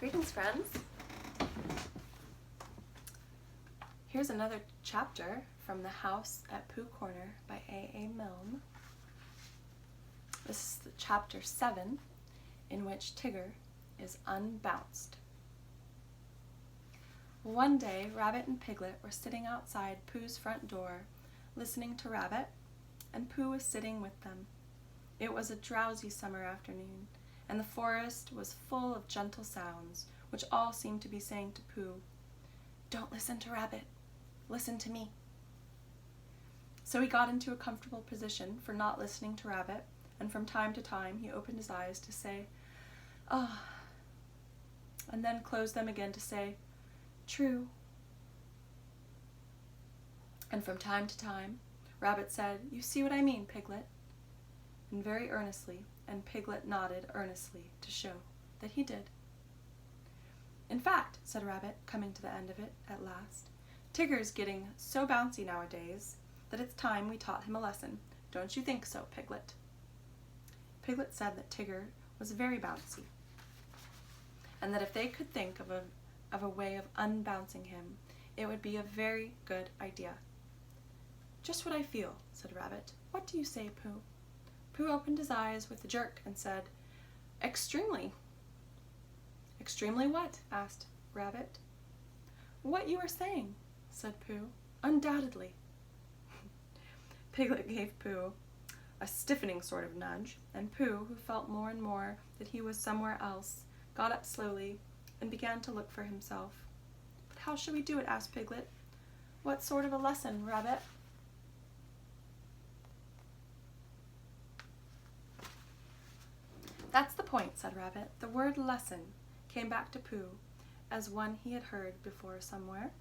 Greetings, friends. Here's another chapter from The House at Pooh Corner by A.A. Milne. This is the chapter 7, in which Tigger is unbounced. One day, Rabbit and Piglet were sitting outside Pooh's front door, listening to Rabbit, and Pooh was sitting with them. It was a drowsy summer afternoon, and the forest was full of gentle sounds, which all seemed to be saying to Pooh, "Don't listen to Rabbit, listen to me." So he got into a comfortable position for not listening to Rabbit, and from time to time he opened his eyes to say, "Ah," and then closed them again to say, "True." And from time to time, Rabbit said, "You see what I mean, Piglet?" And very earnestly, and Piglet nodded earnestly to show that he did. "In fact," said Rabbit, coming to the end of it at last, "Tigger's getting so bouncy nowadays that it's time we taught him a lesson. Don't you think so, Piglet?" Piglet said that Tigger was very bouncy, and that if they could think of a way of unbouncing him, it would be a very good idea. "Just what I feel," said Rabbit. "What do you say, Pooh?" Pooh opened his eyes with a jerk and said, "Extremely." "Extremely what?" asked Rabbit. "What you are saying," said Pooh. "Undoubtedly." Piglet gave Pooh a stiffening sort of nudge, and Pooh, who felt more and more that he was somewhere else, got up slowly and began to look for himself. "But how shall we do it?" asked Piglet. "What sort of a lesson, Rabbit?" "That's the point," said Rabbit. The word lesson came back to Pooh as one he had heard before somewhere.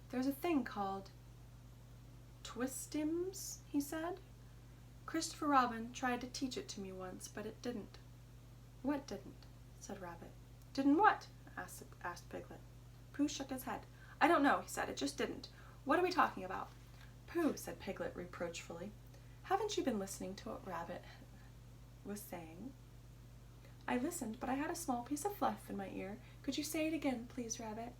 "There's a thing called twistims," he said. "Christopher Robin tried to teach it to me once, but it didn't." "What didn't?" said Rabbit. "Didn't what?" asked Piglet. Pooh shook his head. "I don't know," he said. "It just didn't. What are we talking about?" "Pooh," said Piglet reproachfully, "haven't you been listening to what Rabbit was saying?" "I listened, but I had a small piece of fluff in my ear. Could you say it again, please, Rabbit?"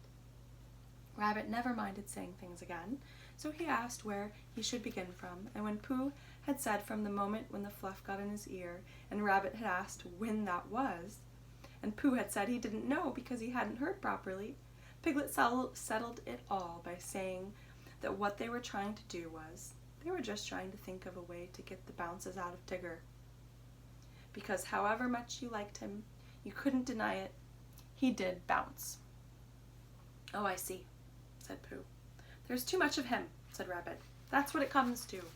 Rabbit never minded saying things again, so he asked where he should begin from, and when Pooh had said from the moment when the fluff got in his ear, and Rabbit had asked when that was, and Pooh had said he didn't know because he hadn't heard properly, Piglet settled it all by saying that what they were trying to do was, they were just trying to think of a way to get the bounces out of Tigger. Because however much you liked him, you couldn't deny it, he did bounce. "Oh, I see," said Pooh. "There's too much of him," said Rabbit. "That's what it comes to."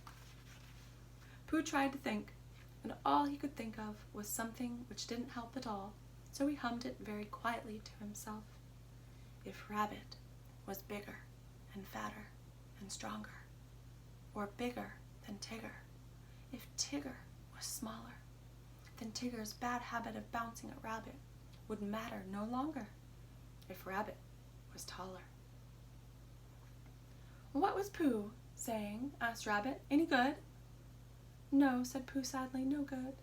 Pooh tried to think, and all he could think of was something which didn't help at all, so he hummed it very quietly to himself. "If Rabbit was bigger and fatter and stronger, or bigger than Tigger, if Tigger was smaller, then Tigger's bad habit of bouncing at Rabbit would matter no longer if Rabbit was taller." "What was Pooh saying?" asked Rabbit. "Any good?" "No," said Pooh sadly, "no good."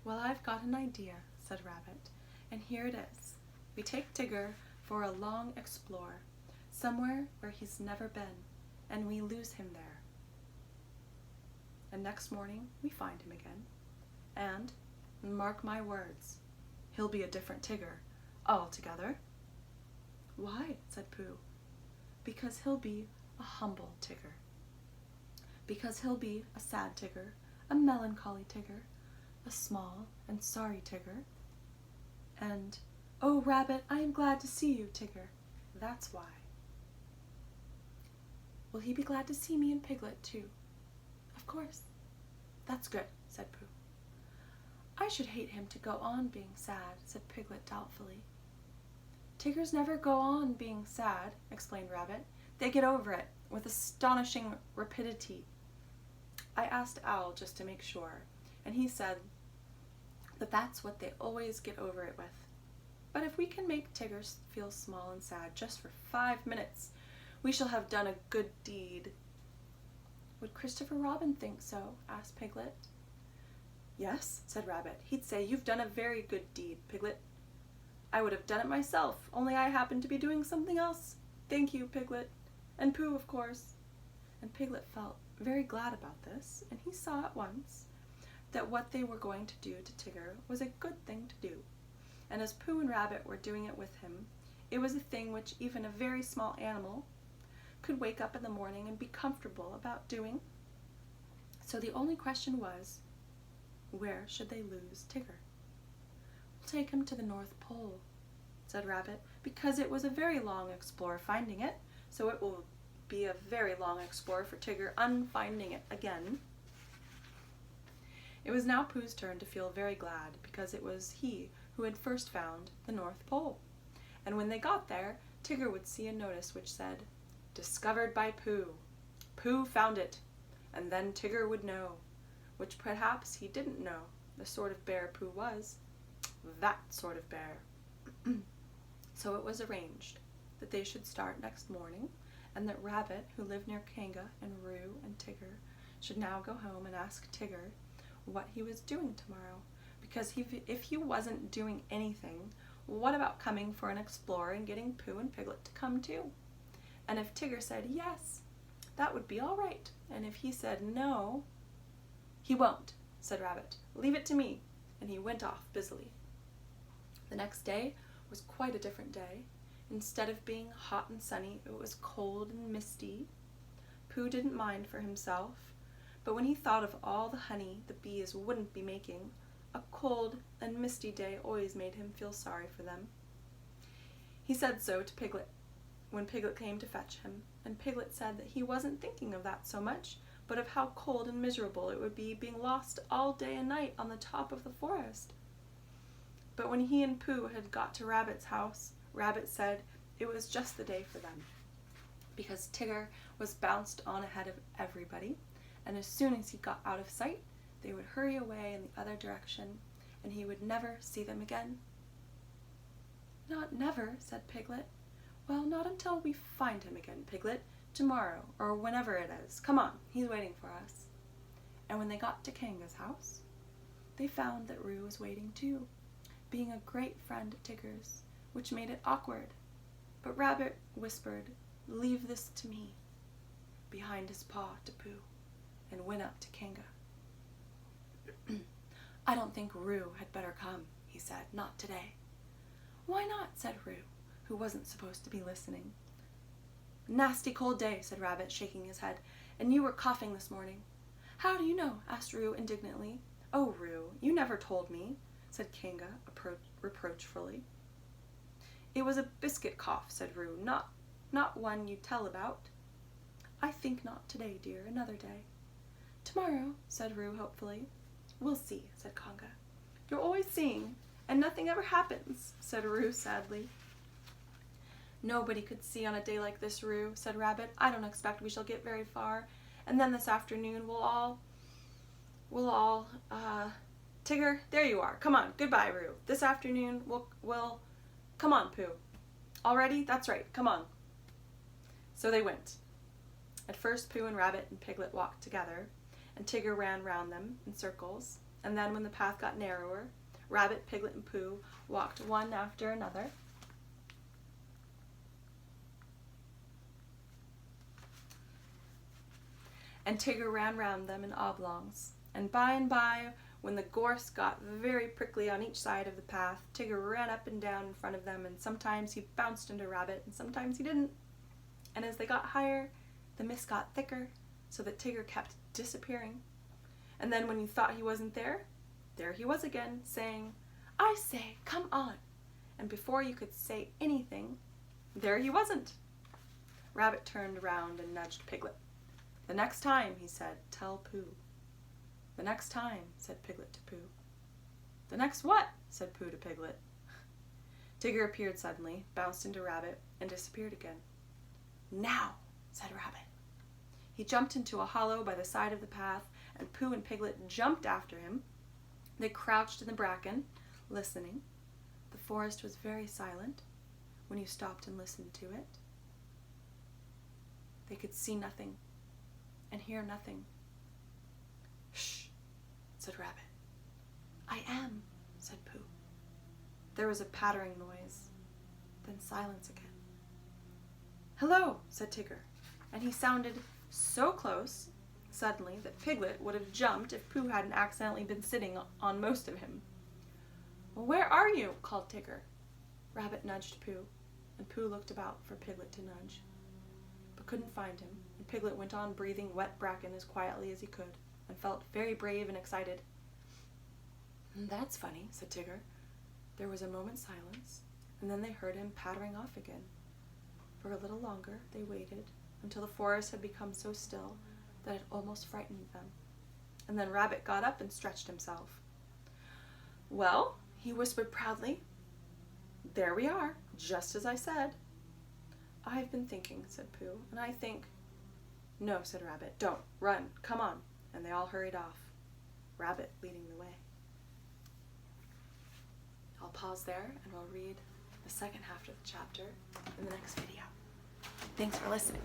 "Well, I've got an idea," said Rabbit, "and here it is. We take Tigger for a long explore, somewhere where he's never been, and we lose him there. And next morning we find him again. And, mark my words, he'll be a different Tigger altogether." "Why?" said Pooh. "Because he'll be a humble Tigger. Because he'll be a sad Tigger, a melancholy Tigger, a small and sorry Tigger, and, 'Oh, Rabbit, I am glad to see you, Tigger.' That's why." "Will he be glad to see me and Piglet, too?" "Of course." "That's good," said Pooh. "I should hate him to go on being sad," said Piglet doubtfully. "Tiggers never go on being sad," explained Rabbit. "They get over it with astonishing rapidity. I asked Owl just to make sure, and he said that that's what they always get over it with. But if we can make Tigger feel small and sad just for 5 minutes, we shall have done a good deed." "Would Christopher Robin think so?" asked Piglet. "Yes," said Rabbit. "He'd say, 'You've done a very good deed, Piglet.' I would have done it myself, only I happened to be doing something else. Thank you, Piglet. And Pooh, of course. And Piglet felt very glad about this, and he saw at once that what they were going to do to Tigger was a good thing to do. And as Pooh and Rabbit were doing it with him, it was a thing which even a very small animal could wake up in the morning and be comfortable about doing. So the only question was, where should they lose Tigger? We'll take him to the North Pole, said Rabbit, because it was a very long explore finding it, so it will be a very long explore for Tigger unfinding it again. It was now Pooh's turn to feel very glad, because it was he who had first found the North Pole. And when they got there, Tigger would see a notice which said, "Discovered by Pooh. Pooh found it." And then Tigger would know, which perhaps he didn't know, the sort of bear Pooh was. That sort of bear. So it was arranged that they should start next morning, and that Rabbit, who lived near Kanga, and Roo and Tigger, should now go home and ask Tigger what he was doing tomorrow, because if he wasn't doing anything, what about coming for an explore and getting Pooh and Piglet to come too? And if Tigger said yes, that would be all right, and if he said no, "He won't," said Rabbit. "Leave it to me," and he went off busily. The next day was quite a different day. Instead of being hot and sunny, it was cold and misty. Pooh didn't mind for himself, but when he thought of all the honey the bees wouldn't be making, a cold and misty day always made him feel sorry for them. He said so to Piglet when Piglet came to fetch him, and Piglet said that he wasn't thinking of that so much, but of how cold and miserable it would be being lost all day and night on the top of the forest. But when he and Pooh had got to Rabbit's house, Rabbit said it was just the day for them, because Tigger was bounced on ahead of everybody, and as soon as he got out of sight, they would hurry away in the other direction, and he would never see them again. "Not never," said Piglet. "Well, not until we find him again, Piglet, tomorrow, or whenever it is. Come on, he's waiting for us." And when they got to Kanga's house, they found that Roo was waiting too, being a great friend of Tigger's, which made it awkward. But Rabbit whispered, "Leave this to me," behind his paw to Pooh, and went up to Kanga. "I don't think Roo had better come," he said. "Not today." "Why not?" said Roo, who wasn't supposed to be listening. "Nasty cold day," said Rabbit, shaking his head, "and you were coughing this morning." "How do you know?" asked Roo indignantly. "Oh, Roo, you never told me," said Kanga reproachfully. "It was a biscuit cough," said Roo, not one you tell about." "I think not today, dear, another day." "Tomorrow," said Roo hopefully. "We'll see," said Kanga. "You're always seeing, and nothing ever happens," said Roo sadly. "Nobody could see on a day like this, Roo," said Rabbit. "I don't expect we shall get very far, and then this afternoon we'll all, Tigger, there you are. Come on, goodbye, Roo. This afternoon we'll, come on, Pooh. All ready? That's right, come on." So they went. At first Pooh and Rabbit and Piglet walked together, and Tigger ran round them in circles, and then when the path got narrower, Rabbit, Piglet, and Pooh walked one after another. And Tigger ran round them in oblongs, and by, when the gorse got very prickly on each side of the path, Tigger ran up and down in front of them, and sometimes he bounced into Rabbit, and sometimes he didn't. And as they got higher, the mist got thicker, so that Tigger kept disappearing. And then when you thought he wasn't there he was again, saying, "I say, come on." And before you could say anything, there he wasn't. Rabbit turned around and nudged Piglet. "The next time," he said, "tell Pooh." "The next time," said Piglet to Pooh. "The next what?" said Pooh to Piglet. Tigger appeared suddenly, bounced into Rabbit, and disappeared again. "Now," said Rabbit. He jumped into a hollow by the side of the path, and Pooh and Piglet jumped after him. They crouched in the bracken, listening. The forest was very silent when you stopped and listened to it. They could see nothing and hear nothing. "Shh," said Rabbit. "I am," said Pooh. There was a pattering noise, then silence again. "Hello," said Tigger, and he sounded so close suddenly that Piglet would have jumped if Pooh hadn't accidentally been sitting on most of him. "Well, where are you?" called Tigger. Rabbit nudged Pooh, and Pooh looked about for Piglet to nudge, but couldn't find him, and Piglet went on breathing wet bracken as quietly as he could, and felt very brave and excited. "That's funny," said Tigger. There was a moment's silence, and then they heard him pattering off again. For a little longer they waited, until the forest had become so still that it almost frightened them. And then Rabbit got up and stretched himself. "Well," he whispered proudly, "there we are, just as I said." "I've been thinking," said Pooh, "and I think—" "No," said Rabbit, "don't. Run. Come on." And they all hurried off, Rabbit leading the way. I'll pause there and we'll read the second half of the chapter in the next video. Thanks for listening.